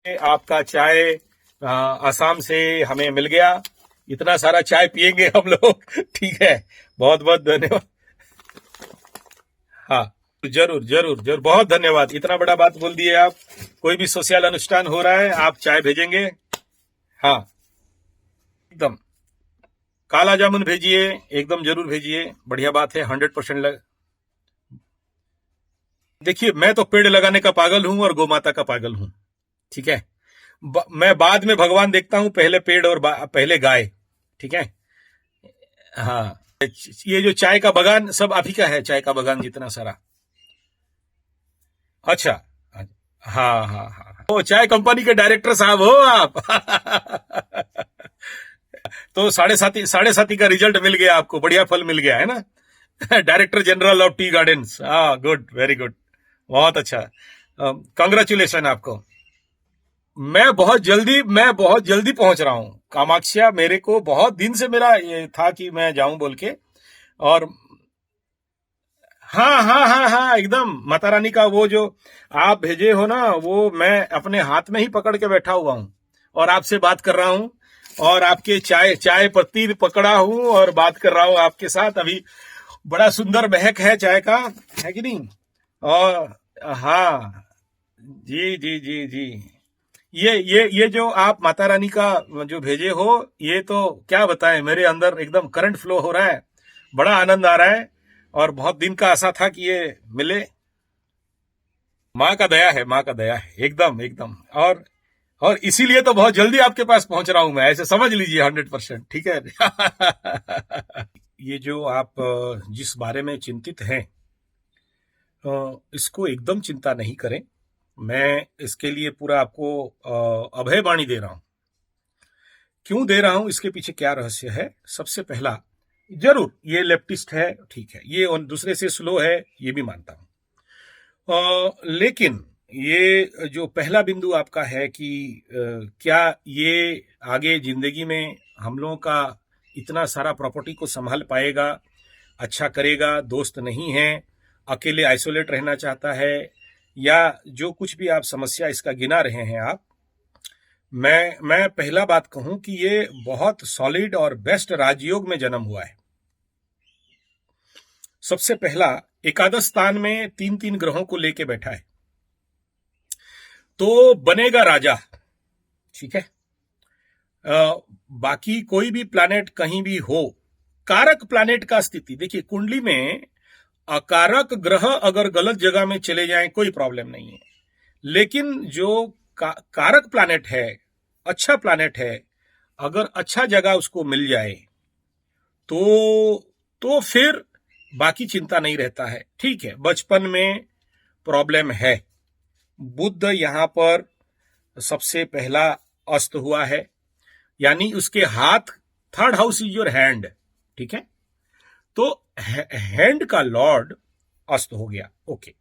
आपका चाय आसाम से हमें मिल गया। इतना सारा चाय पिएंगे हम लोग। ठीक है, बहुत बहुत धन्यवाद। हाँ, जरूर जरूर जरूर, बहुत धन्यवाद। इतना बड़ा बात बोल दिए आप। कोई भी सोशल अनुष्ठान हो रहा है, आप चाय भेजेंगे? हाँ, एकदम। काला जामुन भेजिए, एकदम जरूर भेजिए, बढ़िया बात है। 100%। देखिए, मैं तो पेड़ लगाने का पागल हूं और गोमाता का पागल हूं। ठीक है, मैं बाद में भगवान देखता हूं, पहले पेड़ और पहले गाय। ठीक है। हाँ, ये जो चाय का बगान सब आप ही का है, चाय का बगान जितना सारा। अच्छा। हाँ हाँ हाँ, ओ चाय कंपनी के डायरेक्टर साहब हो आप? तो साढ़े साथी का रिजल्ट मिल गया आपको, बढ़िया फल मिल गया है ना? Director general of tea gardens. हाँ, गुड, वेरी गुड, बहुत अच्छा। कांग्रेचुलेशन आपको। मैं बहुत जल्दी पहुंच रहा हूं कामाख्या। मेरे को बहुत दिन से मेरा ये था कि मैं जाऊं बोल के। और हाँ हाँ हाँ हाँ, एकदम माता रानी का वो जो आप भेजे हो ना, वो मैं अपने हाथ में ही पकड़ के बैठा हुआ हूँ और आपसे बात कर रहा हूँ। और आपके चाय चाय पत्ती पकड़ा हूँ और बात कर रहा हूँ आपके साथ अभी। बड़ा सुंदर महक है चाय का, है कि नहीं? और हाँ, जी जी जी जी। ये जो आप माता रानी का जो भेजे हो, ये तो क्या बताएं, मेरे अंदर एकदम करंट फ्लो हो रहा है। बड़ा आनंद आ रहा है और बहुत दिन का आशा था कि ये मिले। माँ का दया है, माँ का दया है, एकदम एकदम। और इसीलिए तो बहुत जल्दी आपके पास पहुंच रहा हूं मैं, ऐसे समझ लीजिए। 100%। ठीक है। ये जो आप जिस बारे में चिंतित हैं, इसको एकदम चिंता नहीं करें। मैं इसके लिए पूरा आपको अभय वाणी दे रहा हूं। क्यों दे रहा हूं, इसके पीछे क्या रहस्य है? सबसे पहला, जरूर ये लेफ्टिस्ट है, ठीक है, ये दूसरे से स्लो है, ये भी मानता हूं। लेकिन ये जो पहला बिंदु आपका है कि क्या ये आगे जिंदगी में हम लोगों का इतना सारा प्रॉपर्टी को संभाल पाएगा, अच्छा करेगा, दोस्त नहीं है, अकेले आइसोलेट रहना चाहता है, या जो कुछ भी आप समस्या इसका गिना रहे हैं आप। मैं पहला बात कहूं कि ये बहुत सॉलिड और बेस्ट राजयोग में जन्म हुआ है। सबसे पहला, एकादश स्थान में 3 ग्रहों को लेके बैठा है, तो बनेगा राजा। ठीक है। बाकी कोई भी प्लैनेट कहीं भी हो, कारक प्लैनेट का स्थिति देखिए, कुंडली में अकारक ग्रह अगर गलत जगह में चले जाएं कोई प्रॉब्लम नहीं है, लेकिन जो कारक प्लैनेट है, अच्छा प्लैनेट है, अगर अच्छा जगह उसको मिल जाए तो फिर बाकी चिंता नहीं रहता है। ठीक है, बचपन में प्रॉब्लम है, बुध यहां पर सबसे पहला अस्त हुआ है, यानी उसके हाथ, third house is your hand. ठीक है, तो हैंड का लॉर्ड अस्त हो गया। ओके।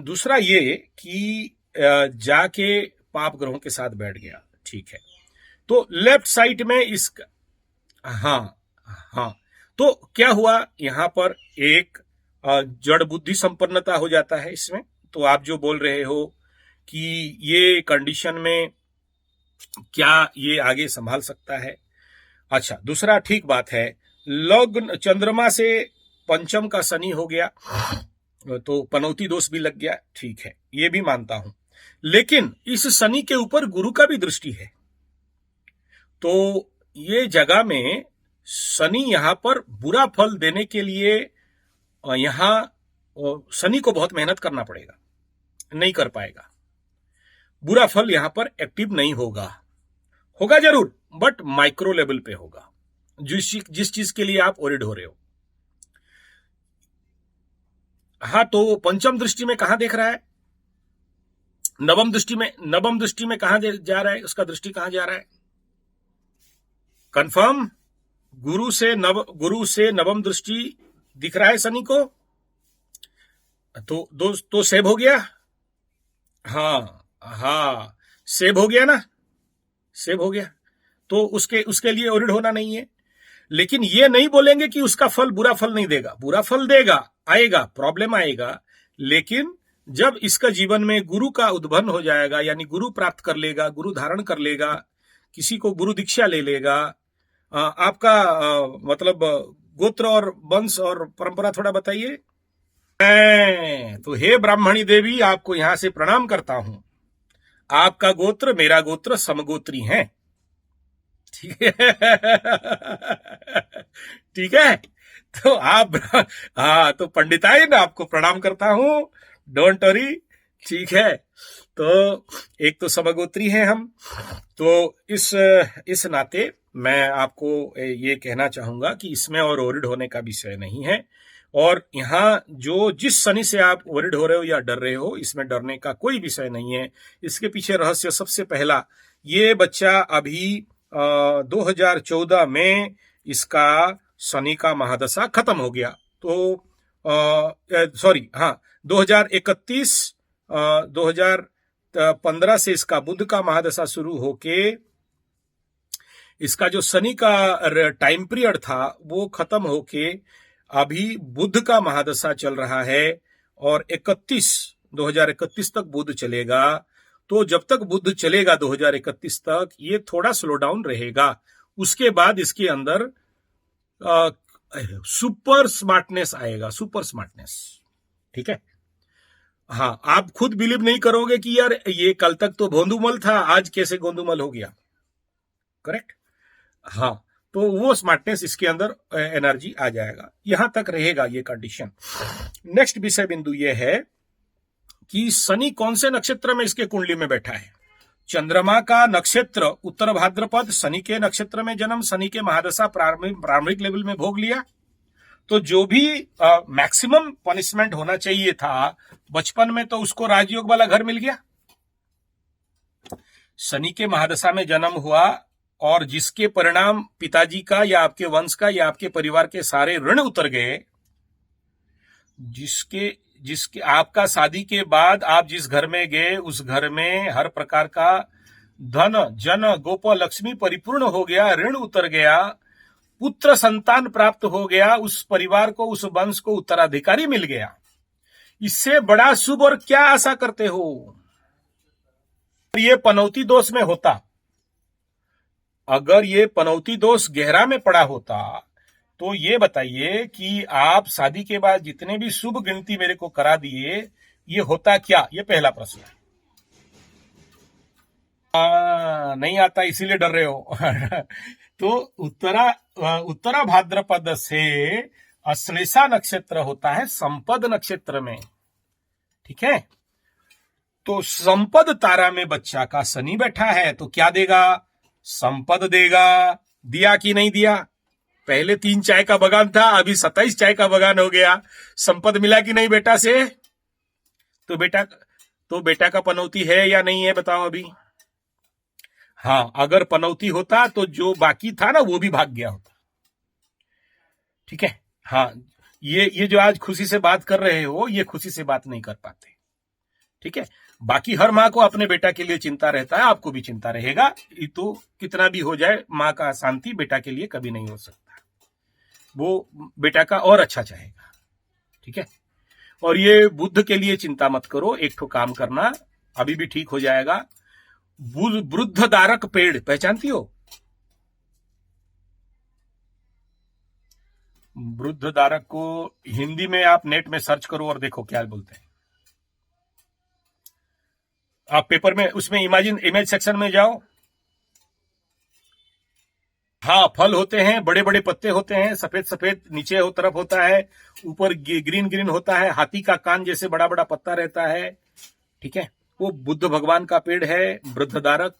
दूसरा ये कि जाके पाप ग्रहों के साथ बैठ गया। ठीक है, तो लेफ्ट साइड में इसका, हाँ हाँ, तो क्या हुआ यहां पर? एक जड़ बुद्धि संपन्नता हो जाता है इसमें। तो आप जो बोल रहे हो कि ये कंडीशन में क्या ये आगे संभाल सकता है? अच्छा, दूसरा ठीक बात है, लग्न चंद्रमा से पंचम का शनि हो गया, तो पनौती दोष भी लग गया। ठीक है, ये भी मानता हूं, लेकिन इस शनि के ऊपर गुरु का भी दृष्टि है, तो ये जगह में शनि यहां पर बुरा फल देने के लिए यहां शनि को बहुत मेहनत करना पड़ेगा, नहीं कर पाएगा। बुरा फल यहां पर एक्टिव नहीं होगा, होगा जरूर, बट माइक्रो लेवल पे होगा, जिस चीज के लिए आप ओरिड हो रहे हो। हाँ, तो पंचम दृष्टि में कहां देख रहा है? नवम दृष्टि में कहां जा रहा है? उसका दृष्टि कहां जा रहा है? कंफर्म? गुरु से नवम दृष्टि दिख रहा है शनि को, तो सेव हो गया। हाँ हाँ, सेव हो गया ना, सेव हो गया, तो उसके लिए ओरिड होना नहीं है। लेकिन ये नहीं बोलेंगे कि उसका फल बुरा फल नहीं देगा, बुरा फल देगा, आएगा, प्रॉब्लम आएगा, लेकिन जब इसका जीवन में गुरु का उद्भवन हो जाएगा, यानी गुरु प्राप्त कर लेगा, गुरु धारण कर लेगा, किसी को गुरु दीक्षा ले लेगा, आपका मतलब गोत्र और वंश और परंपरा थोड़ा बताइए। तो हे ब्राह्मणी देवी, आपको यहां से प्रणाम करता हूं। आपका गोत्र मेरा गोत्र समगोत्री है, ठीक है। ठीक है, तो आप, हाँ, तो पंडिताइन आपको प्रणाम करता हूं, डोंट वरी, ठीक है। तो एक तो समगोत्री हैं हम, तो इस नाते मैं आपको ये कहना चाहूंगा कि इसमें और वरिड होने का विषय नहीं है। और यहाँ जो जिस शनि से आप वरिड हो रहे हो या डर रहे हो, इसमें डरने का कोई विषय नहीं है। इसके पीछे रहस्य सबसे पहला, ये बच्चा अभी 2014 में इसका शनि का महादशा खत्म हो गया, तो सॉरी, हाँ, 2015 से इसका बुध का महादशा शुरू होके इसका जो शनि का टाइम पीरियड था वो खत्म होके अभी बुध का महादशा चल रहा है, और 2031 तक बुध चलेगा। तो जब तक बुध चलेगा 2031 तक, ये थोड़ा स्लो डाउन रहेगा। उसके बाद इसके अंदर सुपर स्मार्टनेस आएगा, सुपर स्मार्टनेस, ठीक है। हाँ, आप खुद बिलीव नहीं करोगे कि यार ये कल तक तो भोंदूमल था, आज कैसे गोंदूमल हो गया, करेक्ट। हाँ, तो वो स्मार्टनेस इसके अंदर एनर्जी आ जाएगा, यहां तक रहेगा ये कंडीशन। नेक्स्ट विषय बिंदु ये है कि शनि कौन से नक्षत्र में इसके कुंडली में बैठा है। चंद्रमा का नक्षत्र उत्तर भाद्रपद, शनि के नक्षत्र में जन्म, शनि के महादशा प्रारंभिक लेवल में भोग लिया। तो जो भी मैक्सिमम पनिशमेंट होना चाहिए था बचपन में, तो उसको राजयोग वाला घर मिल गया। शनि के महादशा में जन्म हुआ और जिसके परिणाम पिताजी का या आपके वंश का या आपके परिवार के सारे ऋण उतर गए, जिसके आपका शादी के बाद आप जिस घर में गए उस घर में हर प्रकार का धन जन गोप लक्ष्मी परिपूर्ण हो गया, ऋण उतर गया, पुत्र संतान प्राप्त हो गया, उस परिवार को, उस वंश को उत्तराधिकारी मिल गया। इससे बड़ा शुभ और क्या आशा करते हो। ये पनौती दोष में होता, अगर ये पनौती दोष गहरा में पड़ा होता, तो ये बताइए कि आप शादी के बाद जितने भी शुभ गिनती मेरे को करा दिए, ये होता क्या, ये पहला प्रश्न है। नहीं आता इसीलिए डर रहे हो। तो उत्तरा भाद्रपद से अश्लेषा नक्षत्र होता है संपद नक्षत्र में, ठीक है। तो संपद तारा में बच्चा का शनि बैठा है, तो क्या देगा, संपद देगा। दिया कि नहीं दिया, पहले 3 चाय का बगान था, अभी 27 चाय का बगान हो गया। संपद मिला कि नहीं बेटा से। तो बेटा का पनौती है या नहीं है, बताओ अभी। हाँ, अगर पनौती होता तो जो बाकी था ना वो भी भाग गया होता, ठीक है। हाँ, ये जो आज खुशी से बात कर रहे हो, ये खुशी से बात नहीं कर पाते, ठीक है। बाकी हर माँ को अपने बेटा के लिए चिंता रहता है, आपको भी चिंता रहेगा। ये तो कितना भी हो जाए, माँ का शांति बेटा के लिए कभी नहीं हो सकता, वो बेटा का और अच्छा चाहेगा, ठीक है। और ये बुद्ध के लिए चिंता मत करो, एक ठो काम करना, अभी भी ठीक हो जाएगा। वृद्ध दारक पेड़ पहचानती हो, वृद्ध दारक को हिंदी में आप नेट में सर्च करो और देखो क्या बोलते हैं। आप पेपर में उसमें इमेज सेक्शन में जाओ। हाँ, फल होते हैं, बड़े बड़े पत्ते होते हैं, सफेद सफेद नीचे तरफ होता है, ऊपर ग्रीन ग्रीन होता है, हाथी का कान जैसे बड़ा बड़ा पत्ता रहता है, ठीक है। वो बुद्ध भगवान का पेड़ है, वृद्धदारक,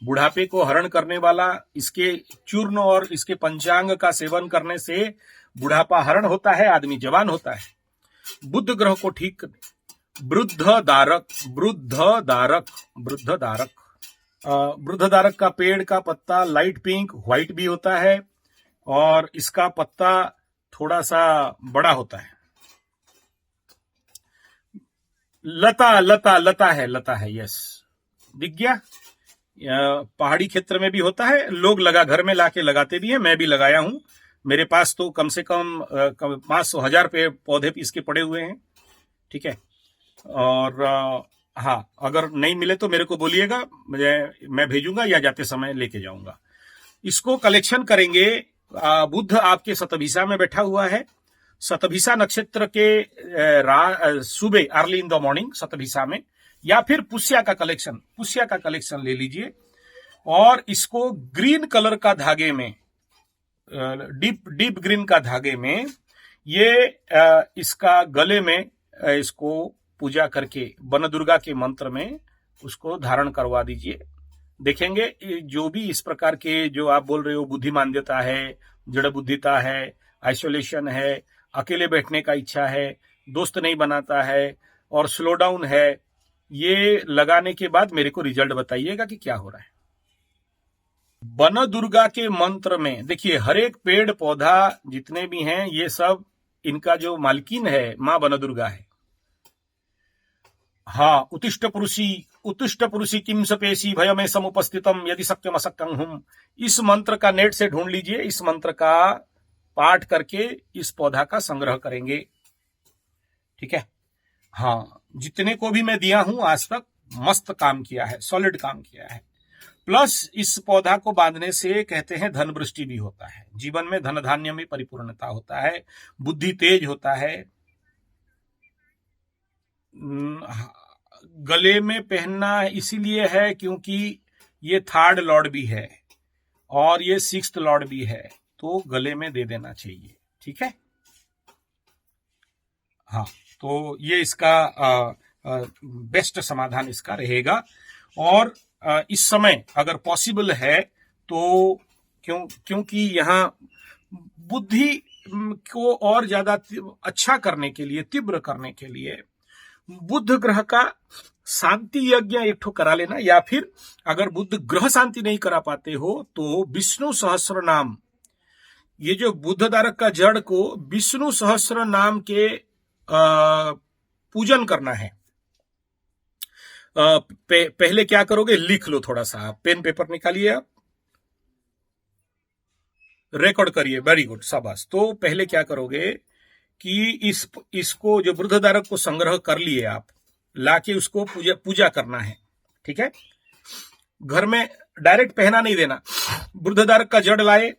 बुढ़ापे को हरण करने वाला। इसके चूर्ण और इसके पंचांग का सेवन करने से बुढ़ापा हरण होता है, आदमी जवान होता है। बुद्ध ग्रह को ठीक, वृद्धदारक, वृद्धदारक का पेड़ का पत्ता लाइट पिंक व्हाइट भी होता है, और इसका पत्ता थोड़ा सा बड़ा होता है। लता है, यस, दिख गया। पहाड़ी क्षेत्र में भी होता है, लोग घर में लाके लगाते भी हैं, मैं भी लगाया हूं। मेरे पास तो कम से कम 500,000 पौधे इसके पड़े हुए हैं, ठीक है। और हाँ, अगर नहीं मिले तो मेरे को बोलिएगा, मैं भेजूंगा या जाते समय लेके जाऊंगा। इसको कलेक्शन करेंगे। बुध आपके शतभिषा में बैठा हुआ है। शतभिषा नक्षत्र के सुबह early in the morning Shatabhisha में, या फिर पुष्या का कलेक्शन ले लीजिए और इसको ग्रीन कलर का धागे में, डीप ग्रीन का धागे में ये इसका गले में इसको पूजा करके वन दुर्गा के मंत्र में उसको धारण करवा दीजिए। देखेंगे जो भी इस प्रकार के जो आप बोल रहे हो, बुद्धिमांद्यता है, जड़ बुद्धिता है, आइसोलेशन है, अकेले बैठने का इच्छा है, दोस्त नहीं बनाता है और स्लो डाउन है, ये लगाने के बाद मेरे को रिजल्ट बताइएगा कि क्या हो रहा है। वन दुर्गा के मंत्र में देखिए, हर एक पेड़ पौधा जितने भी हैं ये सब इनका जो मालकिन है मां वन दुर्गा है। हाँ, उत्तिष्ठ पुरुषी किम सपेशी भय में समुपस्थितम यदि शक्यम अशक्यं हुम, इस मंत्र का नेट से ढूंढ लीजिए। इस मंत्र का पाठ करके इस पौधा का संग्रह करेंगे। ठीक है। हाँ, जितने को भी मैं दिया हूं आज तक मस्त काम किया है, सॉलिड काम किया है। प्लस इस पौधा को बांधने से कहते हैं धन वृष्टि भी होता है, जीवन में धन धान्य में परिपूर्णता होता है, बुद्धि तेज होता है। गले में पहनना इसीलिए है क्योंकि ये थर्ड लॉर्ड भी है और ये सिक्स्थ लॉर्ड भी है, तो गले में दे देना चाहिए। ठीक है। हाँ, तो ये इसका बेस्ट समाधान इसका रहेगा। और इस समय अगर पॉसिबल है तो क्योंकि यहाँ बुद्धि को और ज्यादा अच्छा करने के लिए, तीव्र करने के लिए बुध ग्रह का शांति यज्ञ एक ठो करा लेना, या फिर अगर बुध ग्रह शांति नहीं करा पाते हो तो विष्णु सहस्र नाम, ये जो बुध धारक का जड़ को विष्णु सहस्र नाम के पूजन करना है। पहले क्या करोगे, लिख लो थोड़ा सा, पेन पेपर निकालिए, आप रिकॉर्ड करिए। वेरी गुड, शाबाश। तो पहले क्या करोगे कि इसको जो बुध धारक को संग्रह कर लिए आप, लाके उसको पूजा करना है। ठीक है। घर में डायरेक्ट पहना नहीं देना। बुध धारक का जड़ लाए,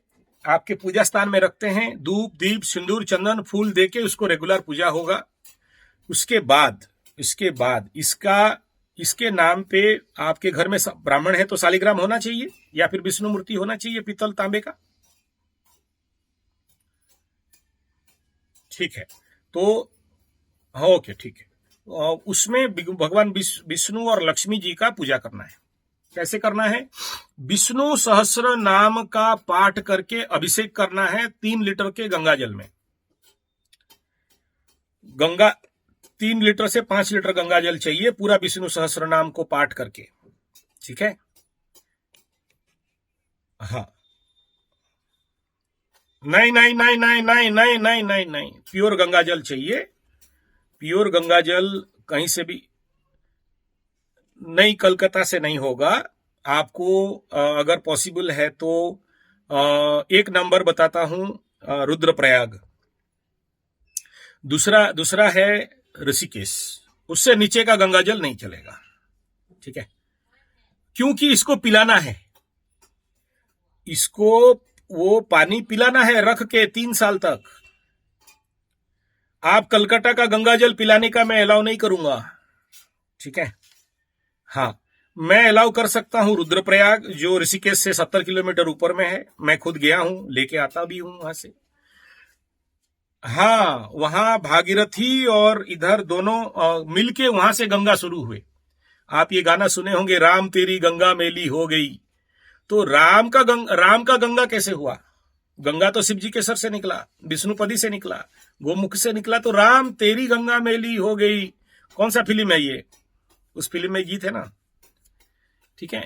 आपके पूजा स्थान में रखते हैं, धूप दीप सिंदूर चंदन फूल देके उसको रेगुलर पूजा होगा। उसके बाद इसके नाम पे आपके घर में ब्राह्मण है तो शालिग्राम होना चाहिए या फिर विष्णु मूर्ति होना चाहिए पीतल तांबे का। ठीक है। तो ओके, ठीक है। उसमें भगवान विष्णु और लक्ष्मी जी का पूजा करना है। कैसे करना है, विष्णु सहस्र नाम का पाठ करके अभिषेक करना है 3 लीटर के गंगा जल में। 3 लीटर से 5 लीटर गंगा जल चाहिए पूरा विष्णु सहस्र नाम को पाठ करके। ठीक है। हाँ, नहीं, प्योर गंगा जल चाहिए। प्योर गंगा जल कहीं से भी नहीं, कलकत्ता से नहीं होगा। आपको अगर पॉसिबल है तो एक नंबर बताता हूं, रुद्रप्रयाग। दूसरा है ऋषिकेश। उससे नीचे का गंगा जल नहीं चलेगा। ठीक है। क्योंकि इसको पिलाना है, इसको वो पानी पिलाना है रख के 3 साल तक। आप कलकत्ता का गंगा जल पिलाने का मैं अलाउ नहीं करूंगा। ठीक है। हाँ, मैं अलाउ कर सकता हूं रुद्रप्रयाग, जो ऋषिकेश से 70 किलोमीटर ऊपर में है। मैं खुद गया हूं, लेके आता भी हूं वहां से। हाँ, वहां भागीरथी और इधर दोनों मिलके वहां से गंगा शुरू हुए। आप ये गाना सुने होंगे, राम तेरी गंगा मेली हो गई। तो राम का गंगा कैसे हुआ? गंगा तो शिव जी के सर से निकला, विष्णुपदी से निकला, गोमुख से निकला। तो राम तेरी गंगा मेली हो गई, कौन सा फिल्म है ये? उस फिल्म में गीत है ना। ठीक है।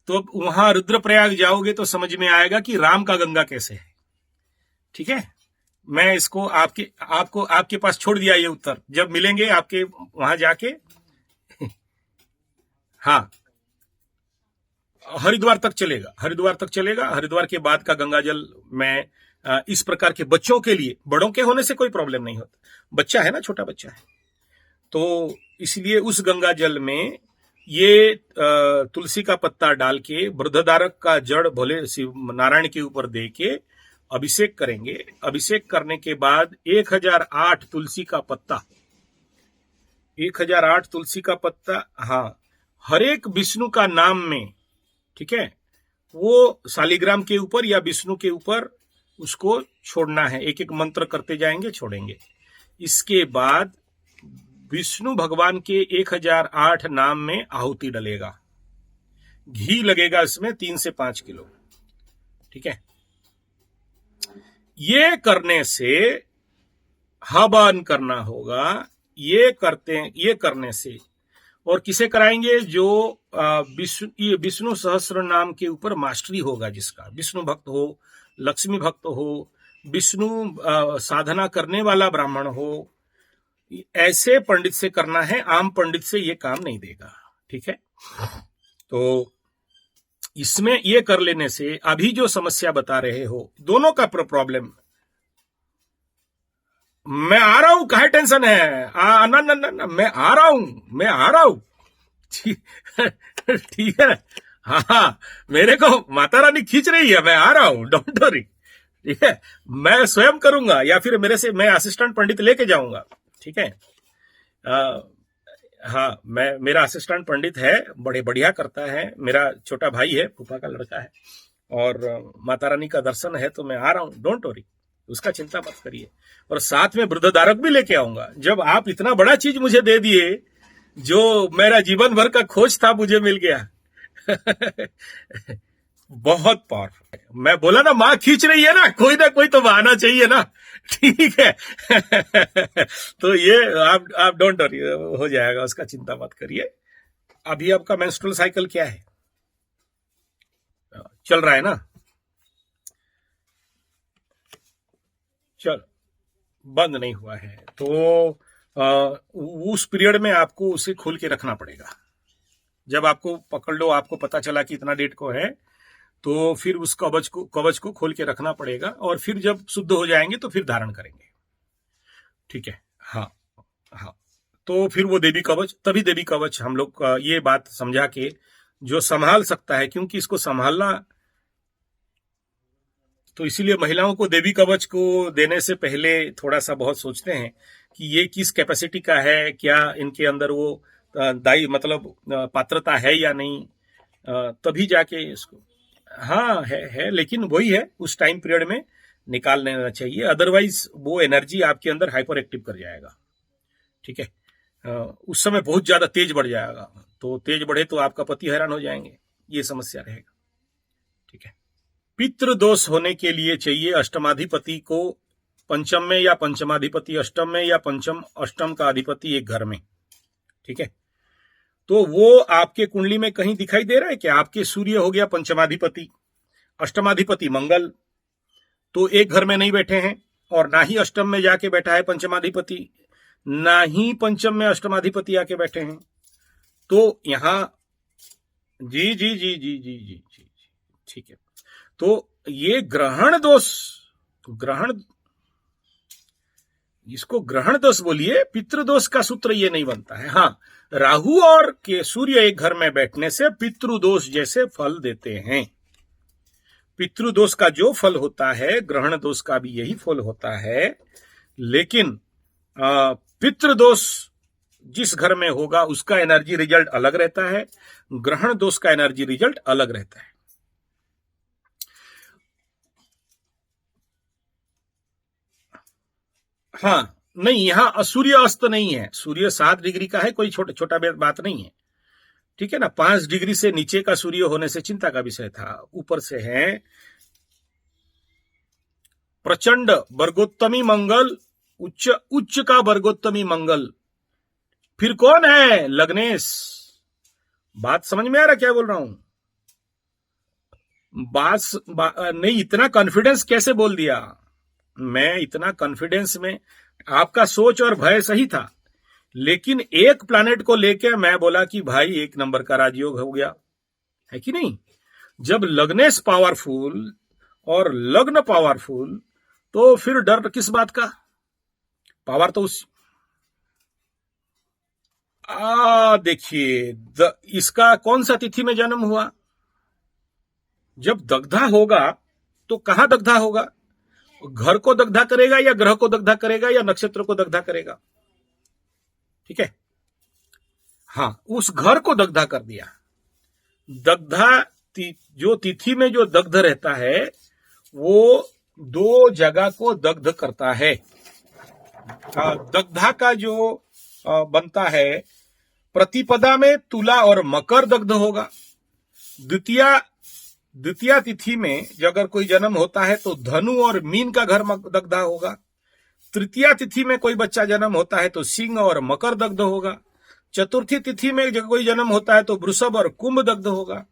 तो वहां रुद्रप्रयाग जाओगे तो समझ में आएगा कि राम का गंगा कैसे है। ठीक है। मैं इसको आपके पास छोड़ दिया ये उत्तर, जब मिलेंगे आपके वहां जाके। हाँ, हरिद्वार तक चलेगा। हरिद्वार के बाद का गंगा जल मैं इस प्रकार के बच्चों के लिए, बड़ों के होने से कोई प्रॉब्लम नहीं होता। बच्चा है ना, छोटा बच्चा है तो इसलिए उस गंगा जल में ये तुलसी का पत्ता डाल के बृहदारक का जड़ भोले शिव नारायण के ऊपर दे के अभिषेक करेंगे। अभिषेक करने के बाद 1008 तुलसी का पत्ता, 1008 तुलसी का पत्ता, हाँ, हर एक विष्णु का नाम में, ठीक है, वो शालिग्राम के ऊपर या विष्णु के ऊपर उसको छोड़ना है। एक एक मंत्र करते जाएंगे, छोड़ेंगे। इसके बाद विष्णु भगवान के 1008 नाम में आहुति डलेगा। घी लगेगा इसमें 3 से 5 किलो, ठीक है। ये करने से हवन करना होगा। ये करने से, और किसे कराएंगे? जो विष्णु सहस्त्र नाम के ऊपर मास्टरी होगा, जिसका विष्णु भक्त हो, लक्ष्मी भक्त हो, विष्णु साधना करने वाला ब्राह्मण हो, ऐसे पंडित से करना है। आम पंडित से ये काम नहीं देगा, ठीक है। तो इसमें ये कर लेने से अभी जो समस्या बता रहे हो, दोनों का प्रॉब्लम, मैं आ रहा हूं, काहे टेंशन है? ना ना ना ना, मैं आ रहा हूं ठीक है। हाँ, मेरे को माता रानी खींच रही है, मैं आ रहा हूं, डोंट वरी, ठीक है। मैं स्वयं करूंगा या फिर मैं असिस्टेंट पंडित लेके जाऊंगा, ठीक है। हाँ, मेरा असिस्टेंट पंडित है, बड़े बढ़िया करता है, मेरा छोटा भाई है, फूफा का लड़का है, और माता रानी का दर्शन है, तो मैं आ रहा हूं, डोंट वरी, उसका चिंता मत करिए। और साथ में बृहदारक भी लेके आऊंगा। जब आप इतना बड़ा चीज मुझे दे दिए, जो मेरा जीवन भर का खोज था, मुझे मिल गया बहुत पावरफुल है। मैं बोला ना, मां खींच रही है ना कोई तो बहाना चाहिए ना, ठीक है तो ये आप डोंट वरी, हो जाएगा, उसका चिंता मत करिए। अभी आपका मेंस्ट्रुअल साइकिल क्या है? चल रहा है ना? चल, बंद नहीं हुआ है, तो उस पीरियड में आपको उसे खोल के रखना पड़ेगा। जब आपको पकड़ लो, आपको पता चला कि इतना डेट को है, तो फिर उस कवच को खोल के रखना पड़ेगा, और फिर जब शुद्ध हो जाएंगे तो फिर धारण करेंगे, ठीक है। हाँ हाँ, तो फिर वो देवी कवच, तभी देवी कवच हम लोग ये बात समझा के, जो संभाल सकता है, क्योंकि इसको संभालना, तो इसीलिए महिलाओं को देवी कवच को देने से पहले थोड़ा सा बहुत सोचते हैं कि ये किस कैपेसिटी का है, क्या इनके अंदर वो दाई मतलब पात्रता है या नहीं, तभी जाके इसको, हाँ है, लेकिन वही है, उस टाइम पीरियड में निकाल लेना चाहिए, अदरवाइज वो एनर्जी आपके अंदर हाइपर एक्टिव कर जाएगा, ठीक है। उस समय बहुत ज्यादा तेज बढ़ जाएगा, तो तेज बढ़े तो आपका पति हैरान हो जाएंगे, ये समस्या रहेगा, ठीक है। पितृदोष होने के लिए चाहिए अष्टमाधिपति को पंचम में, या पंचमाधिपति अष्टम में, या पंचम अष्टम का अधिपति एक घर में, ठीक है। तो वो आपके कुंडली में कहीं दिखाई दे रहा है कि आपके सूर्य हो गया पंचमाधिपति, अष्टमाधिपति मंगल, तो एक घर में नहीं बैठे हैं, और ना ही अष्टम में जाके बैठा है पंचमाधिपति, ना ही पंचम में अष्टमाधिपति आके बैठे हैं। तो यहां जी जी जी जी जी जी जी, ठीक है। तो ये ग्रहण दोष, इसको ग्रहण दोष बोलिए, पितृदोष का सूत्र ये नहीं बनता है। हाँ, राहु और के सूर्य एक घर में बैठने से पितृदोष जैसे फल देते हैं। पितृदोष का जो फल होता है, ग्रहण दोष का भी यही फल होता है, लेकिन पितृदोष जिस घर में होगा उसका एनर्जी रिजल्ट अलग रहता है, ग्रहण दोष का एनर्जी रिजल्ट अलग रहता है। हाँ, नहीं, यहां सूर्य अस्त नहीं है, सूर्य 7 डिग्री का है, कोई छोटा बात नहीं है, ठीक है ना। 5 डिग्री से नीचे का सूर्य होने से चिंता का विषय था, ऊपर से है प्रचंड वर्गोत्तमी मंगल, उच्च का वर्गोत्तमी मंगल, फिर कौन है? लग्नेश। बात समझ में आ रहा क्या बोल रहा हूं? नहीं, इतना कॉन्फिडेंस कैसे बोल दिया? मैं इतना कॉन्फिडेंस में, आपका सोच और भय सही था, लेकिन एक प्लैनेट को लेकर मैं बोला कि भाई 1 नंबर का राजयोग हो गया, है कि नहीं। जब लग्नेश पावरफुल और लग्न पावरफुल, तो फिर डर किस बात का? पावर तो उस, देखिए, इसका कौन सा तिथि में जन्म हुआ? जब दग्धा होगा तो कहां दग्धा होगा? घर को दग्धा करेगा या ग्रह को दग्धा करेगा या नक्षत्र को दग्धा करेगा? ठीक है, हाँ, उस घर को दग्धा कर दिया। दग्धा जो तिथि में जो दग्ध रहता है वो दो जगह को दग्ध करता है। दग्धा का जो बनता है, प्रतिपदा में तुला और मकर दग्ध होगा। द्वितीय तिथि में अगर कोई जन्म होता है तो धनु और मीन का घर दग्धा होगा। तृतीय तिथि में कोई बच्चा जन्म होता है तो सिंह और मकर दग्ध होगा। चतुर्थी तिथि में जब कोई जन्म होता है तो वृषभ और कुंभ दग्ध होगा।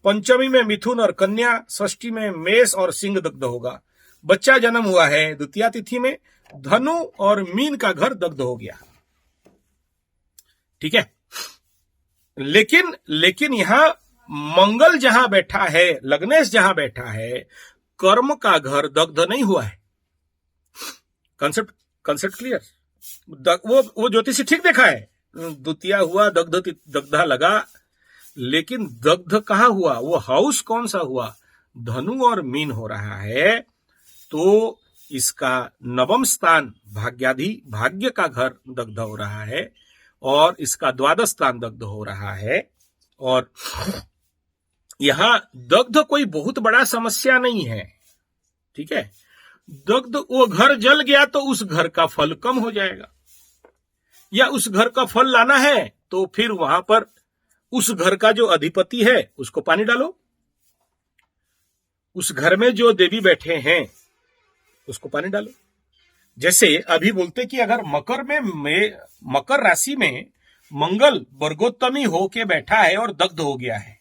पंचमी में मिथुन और कन्या, षष्ठी में मेष और सिंह दग्ध होगा। बच्चा जन्म हुआ है द्वितीय तिथि में, धनु और मीन का घर दग्ध हो गया। ठीक है, लेकिन यहां मंगल जहां बैठा है, लग्नेश जहां बैठा है, कर्म का घर दग्ध नहीं हुआ है। Concept clear? वो ज्योतिषी ठीक देखा है, द्वितीय हुआ, दग्धा लगा, लेकिन दग्ध कहां हुआ? वो हाउस कौन सा हुआ? धनु और मीन हो रहा है, तो इसका नवम स्थान भाग्य का घर दग्ध हो रहा है और इसका द्वादश स्थान दग्ध हो रहा है। और यहां दग्ध कोई बहुत बड़ा समस्या नहीं है। ठीक है, दग्ध, वो घर जल गया तो उस घर का फल कम हो जाएगा, या उस घर का फल लाना है तो फिर वहां पर उस घर का जो अधिपति है उसको पानी डालो, उस घर में जो देवी बैठे हैं उसको पानी डालो। जैसे अभी बोलते कि अगर मकर राशि में मंगल वर्गोत्तमी होके बैठा है और दग्ध हो गया है,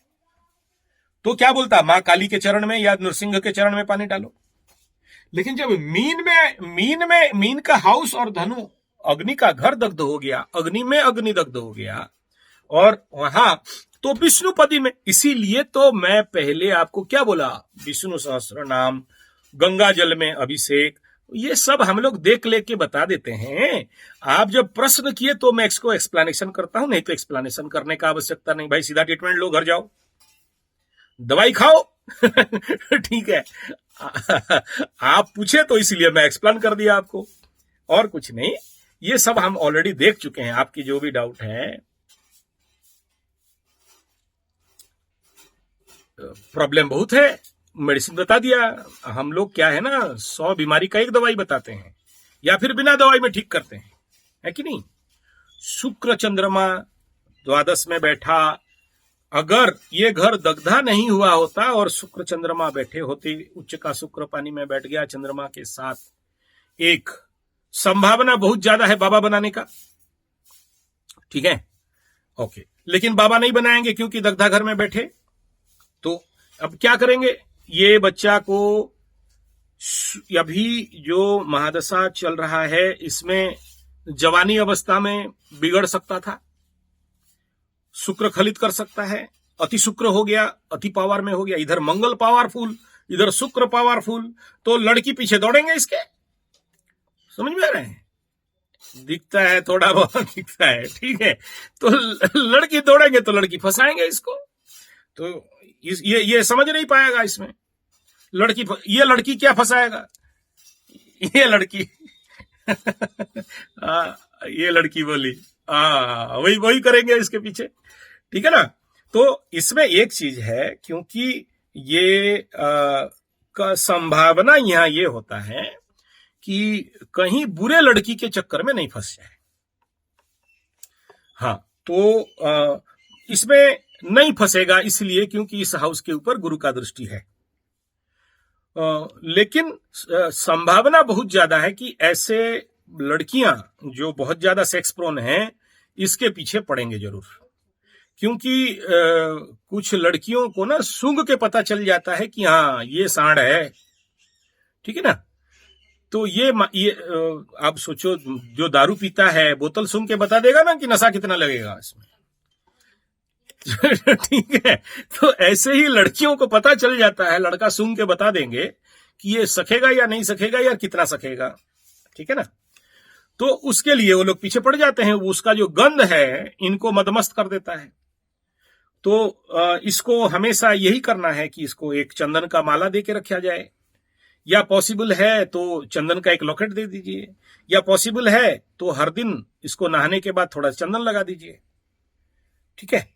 तो क्या बोलता? मां काली के चरण में या नृसिंह के चरण में पानी डालो। लेकिन जब मीन का हाउस और धनु, अग्नि का घर दग्ध हो गया, अग्नि में अग्नि दग्ध हो गया, और वहां तो विष्णुपदी में, इसीलिए तो मैं पहले आपको क्या बोला? विष्णु सहस्त्र नाम, गंगा जल में अभिषेक, ये सब हम लोग देख लेके बता देते हैं। आप जब प्रश्न किए तो मैं इसको एक्सप्लेनेशन करता हूं, नहीं तो एक्सप्लेनेशन करने का आवश्यकता नहीं। भाई सीधा ट्रीटमेंट लो, घर जाओ, दवाई खाओ। ठीक है, आप पूछे तो इसलिए मैं एक्सप्लेन कर दिया आपको, और कुछ नहीं। ये सब हम ऑलरेडी देख चुके हैं। आपकी जो भी डाउट है, प्रॉब्लम बहुत है, मेडिसिन बता दिया। हम लोग क्या है ना, 100 बीमारी का एक दवाई बताते हैं या फिर बिना दवाई में ठीक करते हैं, है कि नहीं? शुक्र चंद्रमा द्वादश में बैठा, अगर ये घर दग्धा नहीं हुआ होता और शुक्र चंद्रमा बैठे होते, उच्च का शुक्र पानी में बैठ गया चंद्रमा के साथ, एक संभावना बहुत ज्यादा है बाबा बनाने का। ठीक है, ओके, लेकिन बाबा नहीं बनाएंगे क्योंकि दग्धा घर में बैठे। तो अब क्या करेंगे? ये बच्चा को अभी जो महादशा चल रहा है, इसमें जवानी अवस्था में बिगड़ सकता था, शुक्र खलित कर सकता है, अति शुक्र हो गया, अति पावर में हो गया, इधर मंगल पावरफुल, इधर शुक्र पावरफुल, तो लड़की पीछे दौड़ेंगे इसके। समझ में आ रहे हैं? दिखता है, थोड़ा बहुत दिखता है, ठीक है, तो लड़की दौड़ेंगे तो लड़की फंसाएंगे इसको, तो ये समझ नहीं पाएगा इसमें। ये लड़की क्या फंसाएगा? ये लड़की ये लड़की बोली, वही करेंगे इसके पीछे। ठीक है ना? तो इसमें एक चीज है, क्योंकि ये का संभावना यहां ये होता है कि कहीं बुरे लड़की के चक्कर में नहीं फंस जाए। हाँ, तो इसमें नहीं फंसेगा इसलिए क्योंकि इस हाउस के ऊपर गुरु का दृष्टि है। लेकिन संभावना बहुत ज्यादा है कि ऐसे लड़कियां जो बहुत ज्यादा सेक्स प्रोन हैं, इसके पीछे पड़ेंगे जरूर, क्योंकि कुछ लड़कियों को ना सूंघ के पता चल जाता है कि हाँ ये सांड है। ठीक है ना? तो ये आप सोचो, जो दारू पीता है बोतल सूंघ के बता देगा ना कि नशा कितना लगेगा इसमें। ठीक है, तो ऐसे ही लड़कियों को पता चल जाता है, लड़का सूंघ के बता देंगे कि ये सकेगा या नहीं सकेगा या कितना सकेगा। ठीक है ना? तो उसके लिए वो लोग पीछे पड़ जाते हैं। उसका जो गंध है इनको मदमस्त कर देता है। तो इसको हमेशा यही करना है कि इसको एक चंदन का माला दे के रखा जाए, या पॉसिबल है तो चंदन का एक लॉकेट दे दीजिए, या पॉसिबल है तो हर दिन इसको नहाने के बाद थोड़ा चंदन लगा दीजिए। ठीक है,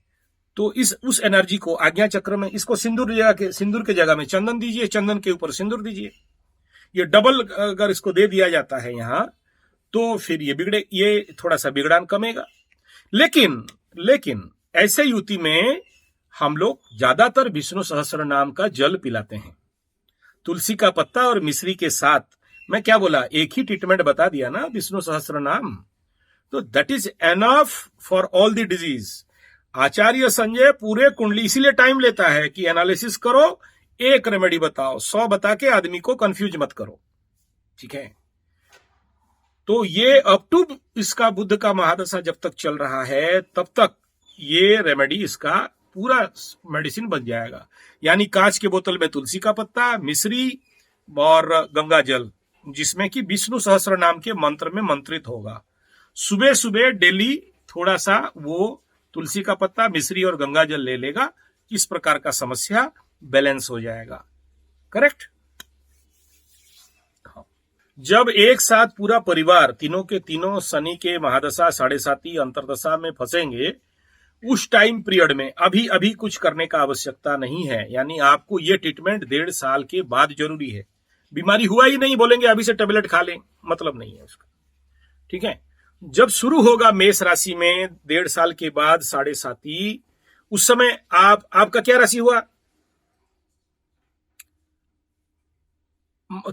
तो उस एनर्जी को आज्ञा चक्र में इसको सिंदूर के जगह में चंदन दीजिए, चंदन के ऊपर सिंदूर दीजिए। ये डबल अगर इसको दे दिया जाता है यहां, तो फिर ये थोड़ा सा बिगड़ान कमेगा। लेकिन ऐसे युति में हम लोग ज्यादातर विष्णु सहस्त्र नाम का जल पिलाते हैं, तुलसी का पत्ता और मिश्री के साथ। मैं क्या बोला, एक ही ट्रीटमेंट बता दिया ना, विष्णु सहस्त्र नाम। तो that is enough for all the disease. Acharya Sanjay पूरे कुंडली इसीलिए टाइम लेता है कि एनालिसिस करो, एक रेमेडी बताओ, 100 बता के आदमी को कंफ्यूज मत करो। ठीक है, तो ये अप टू इसका बुद्ध का महादशा जब तक चल रहा है तब तक ये रेमेडी इसका पूरा मेडिसिन बन जाएगा। यानी कांच के बोतल में तुलसी का पत्ता, मिश्री और गंगा जल, जिसमें कि विष्णु सहस्त्र नाम के मंत्र में मंत्रित होगा। सुबह सुबह डेली थोड़ा सा वो तुलसी का पत्ता, मिश्री और गंगा जल ले लेगा। इस प्रकार का समस्या बैलेंस हो जाएगा। करेक्ट। जब एक साथ पूरा परिवार तीनों के तीनों शनि के महादशा, साढ़े साती, अंतरदशा में फंसेंगे, उस टाइम पीरियड में अभी कुछ करने का आवश्यकता नहीं है। यानी आपको ये ट्रीटमेंट 1.5 साल के बाद जरूरी है। बीमारी हुआ ही नहीं बोलेंगे अभी से टेबलेट खा लें, मतलब नहीं है उसका। ठीक है, जब शुरू होगा मेष राशि में 1.5 साल के बाद साढ़े साती, उस समय आपका क्या राशि हुआ,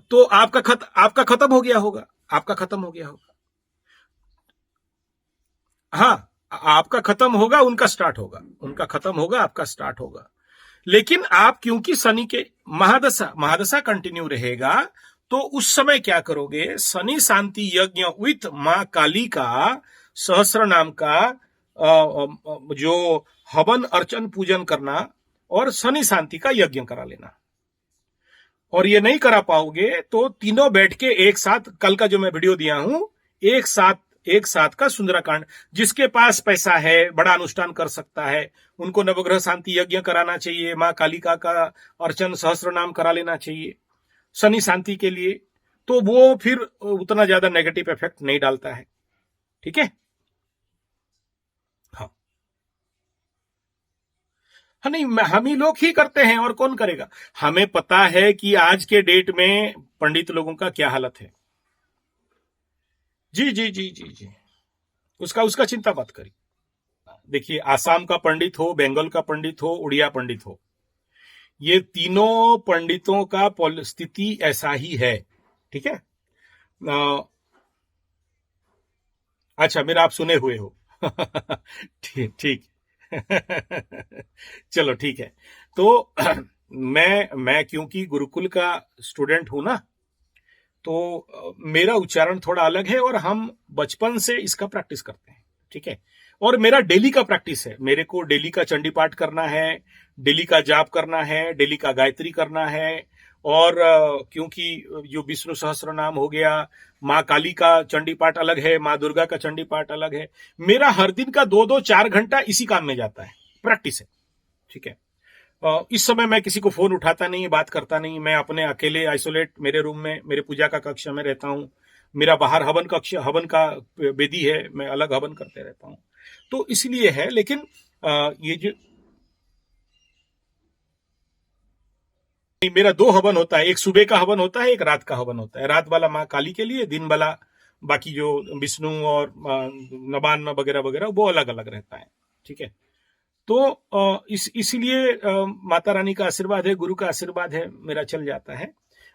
तो आपका खत्म हो गया होगा, आपका खत्म हो गया होगा। हाँ, आपका खत्म होगा, उनका स्टार्ट होगा, उनका खत्म होगा, आपका स्टार्ट होगा। लेकिन आप क्योंकि शनि के महादशा कंटिन्यू रहेगा, तो उस समय क्या करोगे, शनि शांति यज्ञ विथ मां काली का सहस्त्र नाम का जो हवन अर्चन पूजन करना और शनि शांति का यज्ञ करा लेना। और ये नहीं करा पाओगे तो तीनों बैठ के एक साथ, कल का जो मैं वीडियो दिया हूं, एक साथ का सुंदराकांड, जिसके पास पैसा है, बड़ा अनुष्ठान कर सकता है, उनको नवग्रह शांति यज्ञ कराना चाहिए, मां कालिका का अर्चन सहस्त्र नाम करा लेना चाहिए शनि शांति के लिए। तो वो फिर उतना ज्यादा नेगेटिव इफेक्ट नहीं डालता है। ठीक है, हाँ नहीं, हम ही लोग ही करते हैं, और कौन करेगा। हमें पता है कि आज के डेट में पंडित लोगों का क्या हालत है। जी जी जी जी जी, उसका चिंता मत करिए। देखिए, आसाम का पंडित हो, बंगाल का पंडित हो, उड़िया पंडित हो, ये तीनों पंडितों का स्थिति ऐसा ही है। ठीक है, अच्छा, मेरा आप सुने हुए हो। ठीक चलो ठीक है। तो मैं क्योंकि गुरुकुल का स्टूडेंट हूं ना, तो मेरा उच्चारण थोड़ा अलग है, और हम बचपन से इसका प्रैक्टिस करते हैं। ठीक है, और मेरा डेली का प्रैक्टिस है। मेरे को डेली का चंडी पाठ करना है, डेली का जाप करना है, डेली का गायत्री करना है। और क्योंकि जो विष्णु सहस्त्र नाम हो गया, माँ काली का चंडी पाठ अलग है, माँ दुर्गा का चंडी पाठ अलग है। मेरा हर दिन का 2-4 घंटा इसी काम में जाता है, प्रैक्टिस है। ठीक है, इस समय मैं किसी को फोन उठाता नहीं, बात करता नहीं। मैं अपने अकेले आइसोलेट मेरे रूम में, मेरे पूजा का कक्ष में रहता हूं। मेरा बाहर हवन का वेदी है, मैं अलग हवन करते रहता हूं। तो इसलिए है। लेकिन ये जो मेरा 2 हवन होता है, एक सुबह का हवन होता है, एक रात का हवन होता है। रात वाला माँ काली के लिए, दिन वाला बाकी जो विष्णु और नबान वगैरह वगैरह वो अलग अलग रहता है। ठीक है, तो इसलिए माता रानी का आशीर्वाद है, गुरु का आशीर्वाद है, मेरा चल जाता है।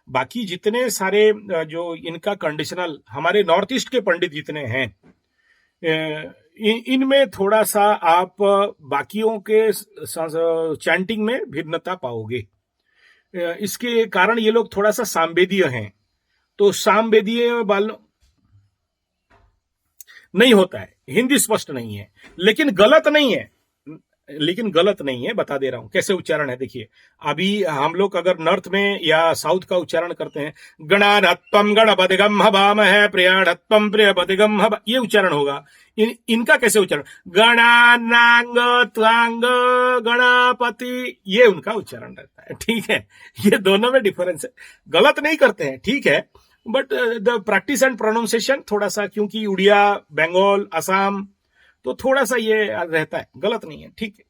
बाकी जितने सारे जो इनका कंडीशनल, हमारे नॉर्थ ईस्ट के पंडित जितने हैं, इनमें थोड़ा सा आप बाकियों के चैंटिंग में भिन्नता पाओगे। इसके कारण ये लोग थोड़ा सा सामवेदीय हैं। तो सामवेदीय वालों नहीं होता है, हिंदी स्पष्ट नहीं है, लेकिन गलत नहीं है। लेकिन गलत नहीं है, बता दे रहा हूं कैसे उच्चारण है। देखिए, अभी हम लोग अगर नॉर्थ में या साउथ का उच्चारण करते हैं, गणानत्वम गणपतिगम हवामहे प्रियाणत्वम प्रियपतिगम हवा, ये उच्चारण होगा। इनका कैसे उच्चारण, गणानांग त्वांग गणपति, ये उनका उच्चारण रहता है। ठीक है, ये दोनों में डिफरेंस है, गलत नहीं करते हैं, ठीक है, but the practice and pronunciation थोड़ा सा, क्योंकि उड़िया, बंगाल, असम, तो थोड़ा सा ये रहता है, गलत नहीं है, ठीक है,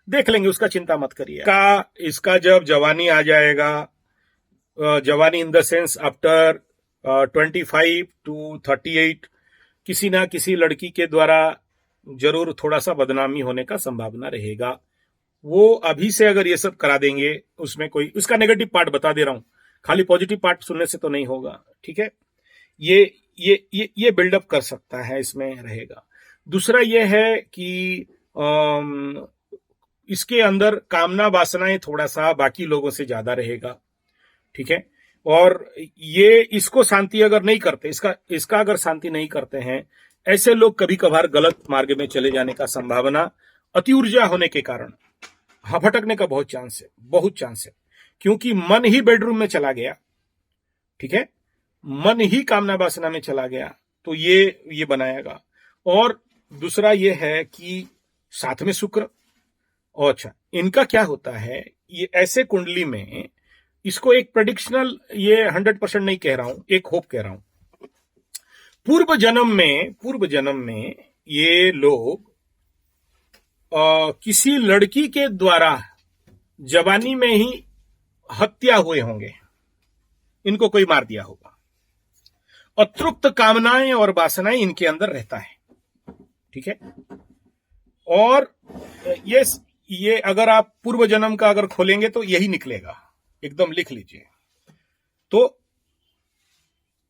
देख लेंगे, उसका चिंता मत करिए। इसका जब जवानी आ जाएगा, जवानी in the sense after 25 to 38, किसी ना किसी लड़की के द्वारा जरूर थोड़ा सा बदनामी होने का संभावना रहेगा। वो अभी से अगर ये सब करा देंगे, उसमें कोई, उसका नेगेटिव पार्ट बता दे रहा हूं, खाली पॉजिटिव पार्ट सुनने से तो नहीं होगा, ठीक है। ये बिल्डअप कर सकता है, इसमें रहेगा। दूसरा ये है कि इसके अंदर कामना वासनाएं थोड़ा सा बाकी लोगों से ज्यादा रहेगा, ठीक है। और ये इसको शांति अगर नहीं करते, इसका अगर शांति नहीं करते हैं, ऐसे लोग कभी कभार गलत मार्ग में चले जाने का संभावना, अति ऊर्जा होने के कारण भटकने का बहुत चांस है, क्योंकि मन ही बेडरूम में चला गया, ठीक है, मन ही कामना वासना में चला गया, तो ये बनाएगा। और दूसरा ये है कि साथ में शुक्र, और अच्छा, इनका क्या होता है, ये ऐसे कुंडली में, इसको एक प्रेडिक्शनल, ये 100% नहीं कह रहा हूं, एक होप कह रहा हूं, पूर्व जन्म में ये लोग किसी लड़की के द्वारा जवानी में ही हत्या हुए होंगे, इनको कोई मार दिया होगा, अतृप्त कामनाएं और वासनाएं इनके अंदर रहता है, ठीक है। और ये अगर आप पूर्व जन्म का अगर खोलेंगे तो यही निकलेगा, एकदम लिख लीजिए। तो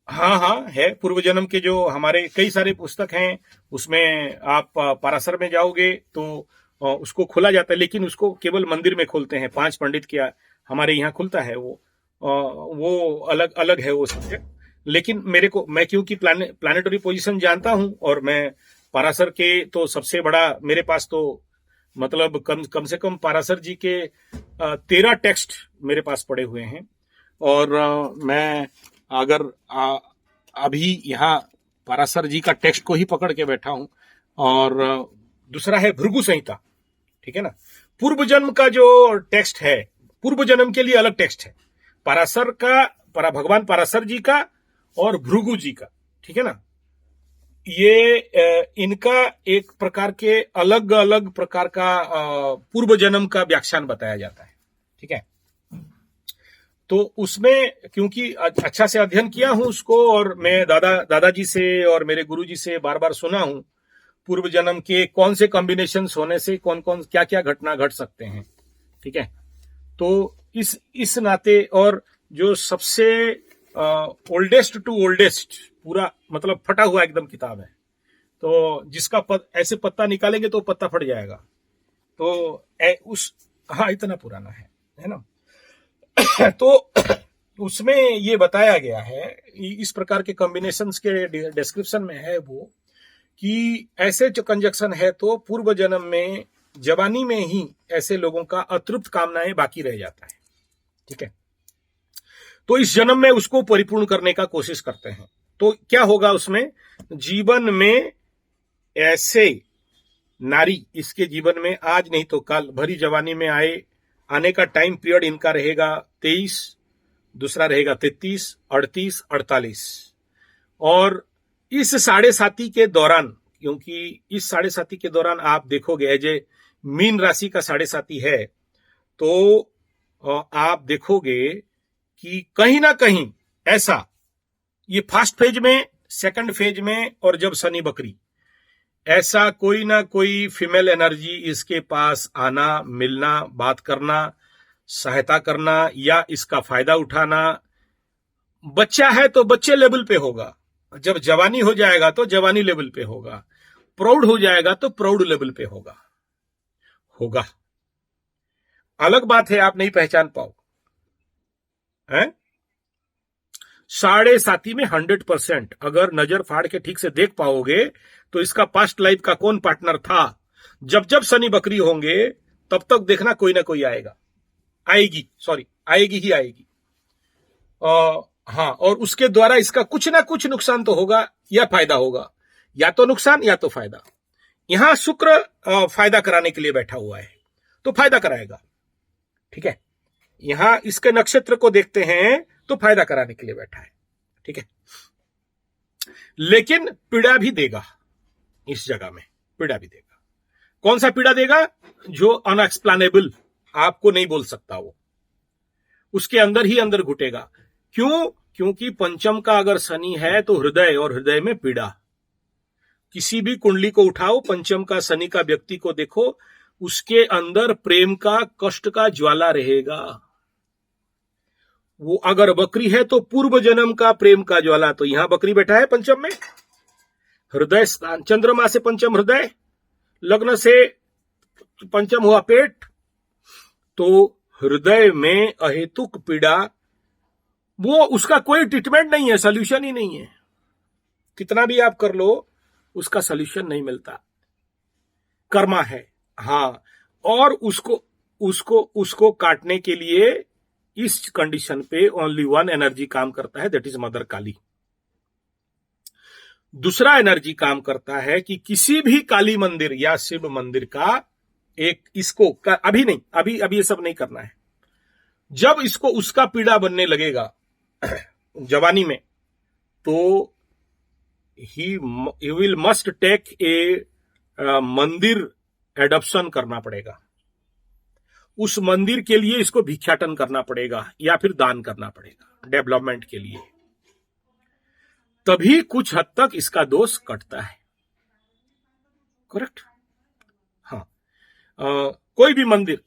हाँ है, पूर्व जन्म के जो हमारे कई सारे पुस्तक हैं, उसमें आप पारासर में जाओगे तो उसको खोला जाता है, लेकिन उसको केवल मंदिर में खोलते हैं, 5 पंडित किया, हमारे यहाँ खुलता है वो अलग अलग है वो सब्जेक्ट। लेकिन मैं क्योंकि प्लानिटरी पोजीशन जानता हूं, और मैं पारासर के तो सबसे बड़ा, मेरे पास तो मतलब कम से कम पारासर जी के 13 टेक्स्ट मेरे पास पड़े हुए हैं। और मैं अगर अभी यहाँ पारासर जी का टेक्स्ट को ही पकड़ के बैठा हूं। और दूसरा है भृगु संहिता, ठीक है ना। पूर्व जन्म का जो टेक्स्ट है, पूर्व जन्म के लिए अलग टेक्स्ट है, पारासर का, भगवान पारासर जी का और भृगु जी का, ठीक है ना। ये इनका एक प्रकार के अलग अलग प्रकार का पूर्व जन्म का व्याख्यान बताया जाता है, ठीक है। तो उसमें क्योंकि अच्छा से अध्ययन किया हूं उसको, और मैं दादाजी से और मेरे गुरुजी से बार बार सुना हूं, पूर्व जन्म के कौन से कॉम्बिनेशन होने से कौन कौन क्या क्या घटना घट सकते हैं, ठीक है। तो इस नाते, और जो सबसे ओल्डेस्ट टू ओल्डेस्ट पूरा मतलब फटा हुआ एकदम किताब है, तो जिसका ऐसे पत्ता निकालेंगे तो पत्ता फट जाएगा, तो हाँ, इतना पुराना है ना। तो उसमें ये बताया गया है, इस प्रकार के कॉम्बिनेशंस के डिस्क्रिप्शन में है वो, कि ऐसे जो कंजक्शन है तो पूर्व जन्म में जवानी में ही ऐसे लोगों का अतृप्त कामनाएं बाकी रह जाता है, ठीक है। तो इस जन्म में उसको परिपूर्ण करने का कोशिश करते हैं, तो क्या होगा उसमें, जीवन में ऐसे नारी इसके जीवन में आज नहीं तो कल भरी जवानी में आने का टाइम पीरियड इनका रहेगा 23, दूसरा रहेगा 33, 38, 48। और इस 7.5 के दौरान, क्योंकि इस 7.5 के दौरान आप देखोगे, जे मीन राशि का 7.5 है, तो आप देखोगे कि कहीं ना कहीं ऐसा, ये फर्स्ट फेज में, सेकंड फेज में, और जब शनि बकरी, ऐसा कोई ना कोई फीमेल एनर्जी इसके पास आना, मिलना, बात करना, सहायता करना, या इसका फायदा उठाना। बच्चा है तो बच्चे लेवल पे होगा, जब जवानी हो जाएगा तो जवानी लेवल पे होगा, प्रौढ़ हो जाएगा तो प्रौढ़ लेवल पे होगा। अलग बात है आप नहीं पहचान पाओ, हैं? 7.5 में 100% अगर नजर फाड़ के ठीक से देख पाओगे तो इसका पास्ट लाइफ का कौन पार्टनर था। जब जब शनि बकरी होंगे तब तक देखना कोई ना कोई आएगी, आएगी ही आएगी। हाँ, और उसके द्वारा इसका कुछ ना कुछ नुकसान तो होगा या फायदा होगा, या तो नुकसान या तो फायदा। यहां शुक्र फायदा कराने के लिए बैठा हुआ है, तो फायदा कराएगा, ठीक है। यहां इसके नक्षत्र को देखते हैं तो फायदा कराने के लिए बैठा है, ठीक है। लेकिन पीड़ा भी देगा, इस जगह में पीड़ा भी देगा। कौन सा पीड़ा देगा? जो अनएक्सप्लेनेबल, आपको नहीं बोल सकता, वो उसके अंदर ही अंदर घुटेगा। क्यों? क्योंकि पंचम का अगर शनि है तो हृदय, और हृदय में पीड़ा। किसी भी कुंडली को उठाओ, पंचम का शनि का व्यक्ति को देखो, उसके अंदर प्रेम का, कष्ट का ज्वाला रहेगा। वो अगर बकरी है तो पूर्व जन्म का प्रेम का ज्वाला। तो यहां बकरी बैठा है पंचम में, हृदय स्थान, चंद्रमा से पंचम हृदय, लग्न से पंचम हुआ पेट, तो हृदय में अहेतुक पीड़ा, वो उसका कोई ट्रीटमेंट नहीं है, सोल्यूशन ही नहीं है। कितना भी आप कर लो, उसका सोल्यूशन नहीं मिलता, कर्मा है। हाँ, और उसको काटने के लिए इस कंडीशन पे ओनली वन एनर्जी काम करता है, दैट इज मदर काली। दूसरा एनर्जी काम करता है कि किसी भी काली मंदिर या शिव मंदिर का एक, इसको अभी नहीं, अभी ये सब नहीं करना है। जब इसको उसका पीड़ा बनने लगेगा जवानी में, तो he will must take a mandir adoption करना पड़ेगा। उस मंदिर के लिए इसको भिक्षाटन करना पड़ेगा या फिर दान करना पड़ेगा डेवलपमेंट के लिए, तभी कुछ हद तक इसका दोष कटता है। करेक्ट? हाँ, कोई भी मंदिर,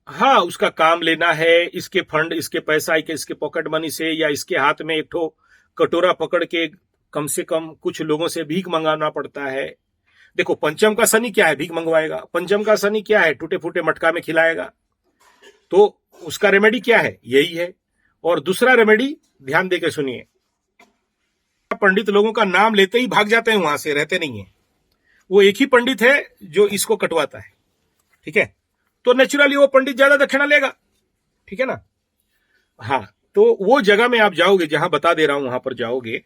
हाँ, उसका काम लेना है, इसके फंड, इसके पैसा, इसके पॉकेट मनी से, या इसके हाथ में एक ठो कटोरा पकड़ के कम से कम कुछ लोगों से भीख मंगाना पड़ता है। देखो, पंचम का शनि क्या है? भीख मंगवाएगा। पंचम का शनि क्या है? टूटे फूटे मटका में खिलाएगा। तो उसका रेमेडी क्या है? यही है। और दूसरा रेमेडी, ध्यान देकर सुनिए, पंडित लोगों का नाम लेते ही भाग जाते हैं, वहां से रहते नहीं है। वो एक ही पंडित है जो इसको कटवाता है, ठीक है। तो नेचुरली वो पंडित ज्यादा दक्षिणा लेगा, ठीक है ना। हाँ, तो वो जगह में आप जाओगे, जहां बता दे रहा हूं, वहां पर जाओगे।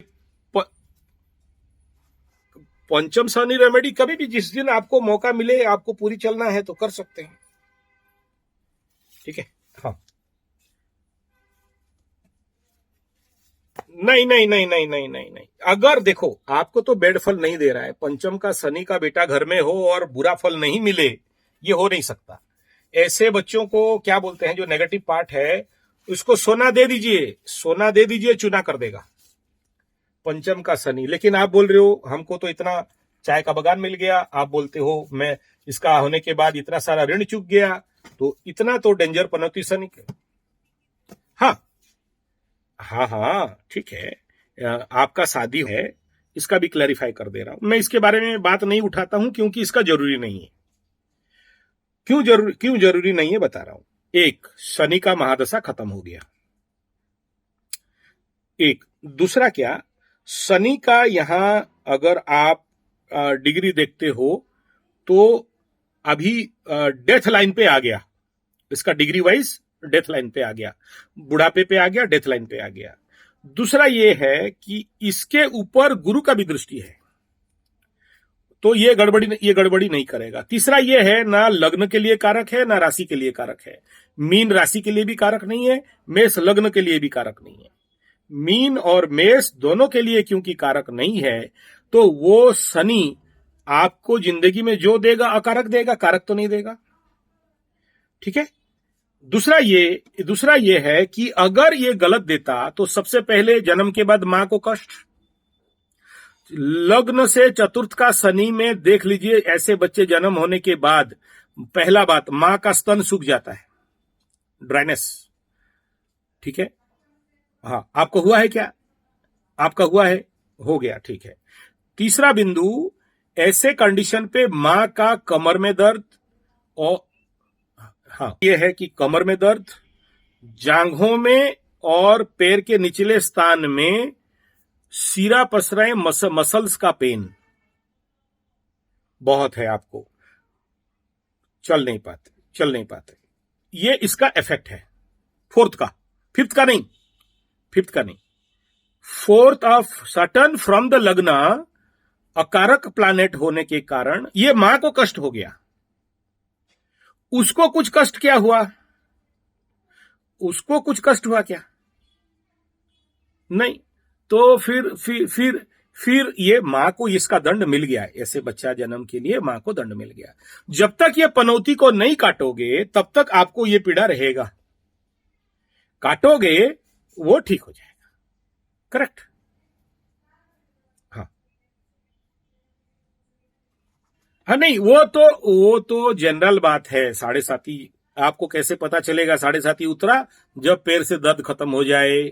पंचम शनि रेमेडी कभी भी, जिस दिन आपको मौका मिले, आपको पूरी चलना है तो कर सकते हैं, ठीक है। हाँ, नहीं। अगर देखो, आपको तो बेड फल नहीं दे रहा है, पंचम का शनि का बेटा घर में हो और बुरा फल नहीं मिले, ये हो नहीं सकता। ऐसे बच्चों को क्या बोलते हैं, जो नेगेटिव पार्ट है, उसको सोना दे दीजिए, सोना दे दीजिए, चुना कर देगा पंचम का शनि। लेकिन आप बोल रहे हो हमको तो इतना चाय का बगान मिल गया, आप बोलते हो मैं इसका होने के बाद इतना सारा ऋण चुक गया, तो इतना तो डेंजर पनौती शनि के। हाँ, ठीक है, आपका शादी है, इसका भी क्लैरिफाई कर दे रहा हूं मैं। इसके बारे में बात नहीं उठाता हूं क्योंकि इसका जरूरी नहीं है। क्यों जरूरी नहीं है बता रहा हूं। एक, शनि का महादशा खत्म हो गया। एक दूसरा क्या, शनि का यहां अगर आप डिग्री देखते हो तो अभी डेथ लाइन पे आ गया, इसका डिग्री वाइज डेथ लाइन पे आ गया, बुढ़ापे पे आ गया, डेथ लाइन पे आ गया। दूसरा ये है कि इसके ऊपर गुरु का भी दृष्टि है, तो ये गड़बड़ी नहीं करेगा। तीसरा ये है, ना लग्न के लिए कारक है, ना राशि के लिए कारक है। मीन राशि के लिए भी कारक नहीं है, मेष लग्न के लिए भी कारक नहीं है। मीन और मेष दोनों के लिए क्योंकि कारक नहीं है, तो वो शनि आपको जिंदगी में जो देगा अकारक देगा, कारक तो नहीं देगा, ठीक है। दूसरा ये है कि अगर ये गलत देता तो सबसे पहले जन्म के बाद मां को कष्ट। लग्न से चतुर्थ का शनि में देख लीजिए, ऐसे बच्चे जन्म होने के बाद पहला बात, मां का स्तन सूख जाता है, ड्राइनेस, ठीक है। हाँ, आपको हुआ है क्या? आपका हुआ है, हो गया, ठीक है। तीसरा बिंदु, ऐसे कंडीशन पे मां का कमर में दर्द, और हाँ, ये है कि कमर में दर्द, जांघों में और पैर के निचले स्थान में सीरा पसरे, मसल्स का पेन, बहुत है, आपको चल नहीं पाते। ये इसका इफेक्ट है फोर्थ का, फिफ्थ का नहीं। Fourth of Saturn from the लग्न, अकारक प्लैनेट होने के कारण ये मां को कष्ट हो गया। उसको कुछ कष्ट क्या हुआ? उसको कुछ कष्ट हुआ क्या? नहीं। तो फिर ये मां को इसका दंड मिल गया। ऐसे बच्चा जन्म के लिए मां को दंड मिल गया। जब तक ये पनौती को नहीं काटोगे तब तक आपको ये पीड़ा रहेगा। काटोगे वो ठीक हो जाएगा। करेक्ट। हाँ हाँ, नहीं वो तो जनरल बात है। साढ़े साती आपको कैसे पता चलेगा साढ़े साती उतरा? जब पैर से दर्द खत्म हो जाए।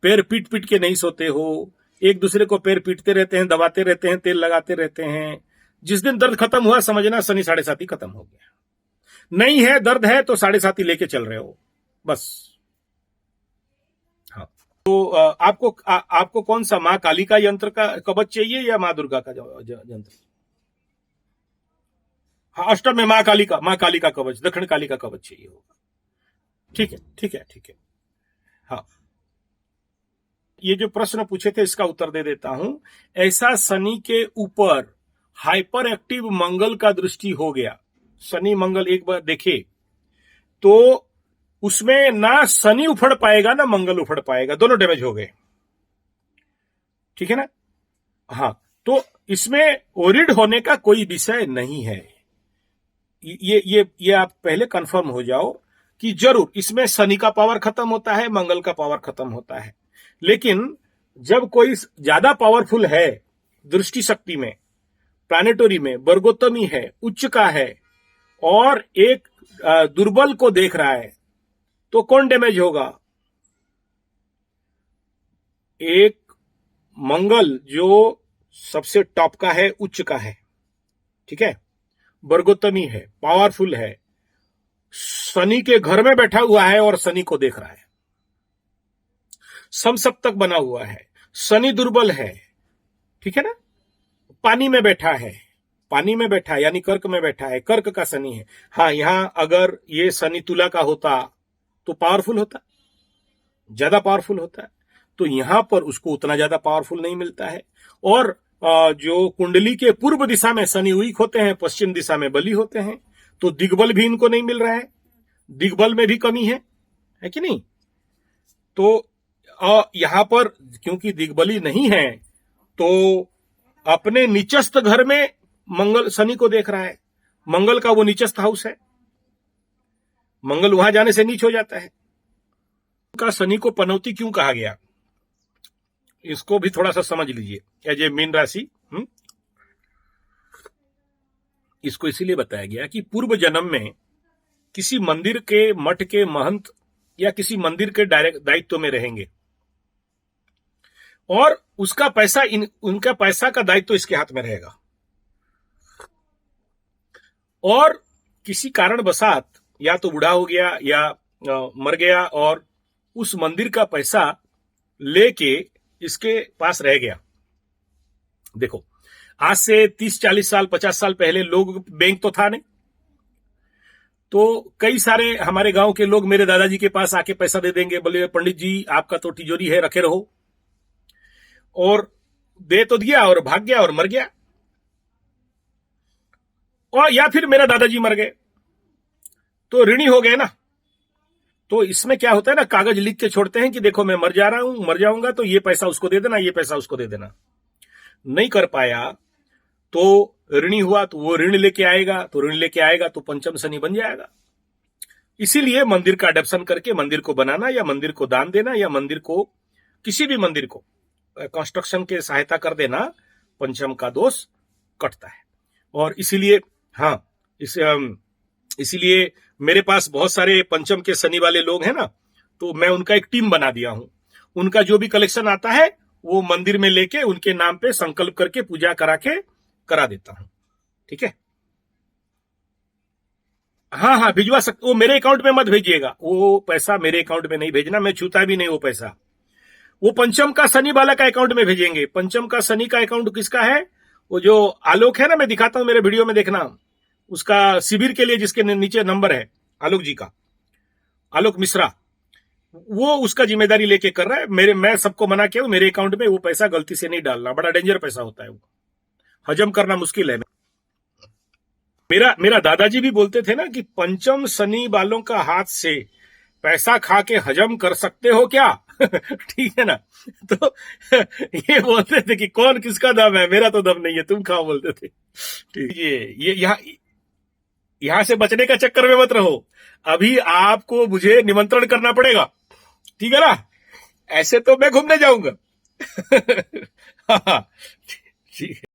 पैर पीट पीट के नहीं सोते हो, एक दूसरे को पैर पीटते रहते हैं, दबाते रहते हैं, तेल लगाते रहते हैं। जिस दिन दर्द खत्म हुआ समझना शनि साढ़े साती खत्म हो गया। नहीं है, दर्द है तो साढ़े साती लेके चल रहे हो बस। हाँ, तो आपको कौन सा मां काली का यंत्र का कवच चाहिए या मां दुर्गा का यंत्र? हाँ, अष्टम में मां काली का कवच, दक्षिण काली का कवच चाहिए होगा। ठीक है ठीक है ठीक है। हाँ, ये जो प्रश्न पूछे थे इसका उत्तर दे देता हूं। ऐसा शनि के ऊपर हाइपर एक्टिव मंगल का दृष्टि हो गया, शनि मंगल एक बार देखे तो उसमें ना शनि उफड़ पाएगा ना मंगल उफड़ पाएगा, दोनों डैमेज हो गए। ठीक है ना? हाँ, तो इसमें ओरिड होने का कोई विषय नहीं है। ये आप पहले कंफर्म हो जाओ कि जरूर इसमें शनि का पावर खत्म होता है, मंगल का पावर खत्म होता है। लेकिन जब कोई ज्यादा पावरफुल है दृष्टि शक्ति में, प्लानेटरी में, वर्गोत्तमी है, उच्च का है और एक दुर्बल को देख रहा है, तो कौन डैमेज होगा? एक मंगल जो सबसे टॉप का है, उच्च का है, ठीक है, वर्गोत्तमी है, पावरफुल है, शनि के घर में बैठा हुआ है और शनि को देख रहा है, समसप्तक बना हुआ है, शनि दुर्बल है, ठीक है ना, पानी में बैठा है, यानी कर्क में बैठा है, कर्क का शनि है। हाँ, यहां अगर ये शनि तुला का होता तो पावरफुल होता, ज्यादा पावरफुल होता है। तो यहां पर उसको उतना ज्यादा पावरफुल नहीं मिलता है। और जो कुंडली के पूर्व दिशा में शनि वीक होते हैं, पश्चिम दिशा में बली होते हैं, तो दिग्बल भी इनको नहीं मिल रहा है, दिग्बल में भी कमी है कि नहीं? तो यहां पर क्योंकि दिग्बली नहीं है तो अपने निचस्थ घर में मंगल शनि को देख रहा है, मंगल का वो निचस्थ हाउस है, मंगल वहां जाने से नीच हो जाता है। का शनि को पनौती क्यों कहा गया, इसको भी थोड़ा सा समझ लीजिए। एज ए मीन राशि इसको इसीलिए बताया गया कि पूर्व जन्म में किसी मंदिर के, मठ के महंत या किसी मंदिर के डायरेक्ट दायित्व में रहेंगे और उसका पैसा उनका पैसा का दायित्व इसके हाथ में रहेगा, और किसी कारणवशात या तो बूढ़ा हो गया या मर गया और उस मंदिर का पैसा लेके इसके पास रह गया। देखो, आज से 30-40 साल 50 साल पहले लोग, बैंक तो था नहीं, तो कई सारे हमारे गांव के लोग मेरे दादाजी के पास आके पैसा दे देंगे, बोले पंडित जी आपका तो तिजोरी है, रखे रहो, और दे तो दिया और भाग गया और मर गया। और या फिर मेरा दादाजी मर गए तो ऋणी हो गए ना। तो इसमें क्या होता है ना, कागज लिख के छोड़ते हैं कि देखो मैं मर जा रहा हूं, मर जाऊंगा तो ये पैसा उसको दे देना, ये पैसा उसको दे देना। नहीं कर पाया तो ऋणी हुआ, तो वो ऋण लेके आएगा तो पंचम शनि बन जाएगा। इसीलिए मंदिर का अडॉप्शन करके मंदिर को बनाना या मंदिर को दान देना या मंदिर को, किसी भी मंदिर को कंस्ट्रक्शन के सहायता कर देना, पंचम का दोष कटता है। और इसीलिए हाँ, इसीलिए मेरे पास बहुत सारे पंचम के शनि वाले लोग हैं ना, तो मैं उनका एक टीम बना दिया हूं। उनका जो भी कलेक्शन आता है वो मंदिर में लेके उनके नाम पे संकल्प करके पूजा करा देता हूं। ठीक है? हाँ, भिजवा सकते। वो मेरे अकाउंट में मत भेजिएगा, वो पैसा मेरे अकाउंट में नहीं भेजना, मैं छूता भी नहीं वो पैसा। वो पंचम का शनि वाला का अकाउंट में भेजेंगे। पंचम का शनि का अकाउंट किसका है? वो जो आलोक है ना, मैं दिखाता हूं मेरे वीडियो में, देखना, उसका शिविर के लिए जिसके नीचे नंबर है आलोक जी का, आलोक मिश्रा, वो उसका जिम्मेदारी लेके कर रहा है। मैं सबको मना किया मेरे अकाउंट में वो पैसा गलती से नहीं डालना, बड़ा डेंजर पैसा होता है, वो हजम करना मुश्किल है। मेरा मेरा दादाजी भी बोलते थे ना कि पंचम शनि वालों का हाथ से पैसा खा के हजम कर सकते हो क्या? ठीक है ना? तो ये बोलते थे कि कौन किसका दम है, मेरा तो दम नहीं है, तुम खाओ, बोलते थे। ठीक, ये यहां से बचने का चक्कर में मत रहो। अभी आपको मुझे निमंत्रण करना पड़ेगा, ठीक है ना? ऐसे तो मैं घूमने जाऊंगा। हाँ, ठीक है।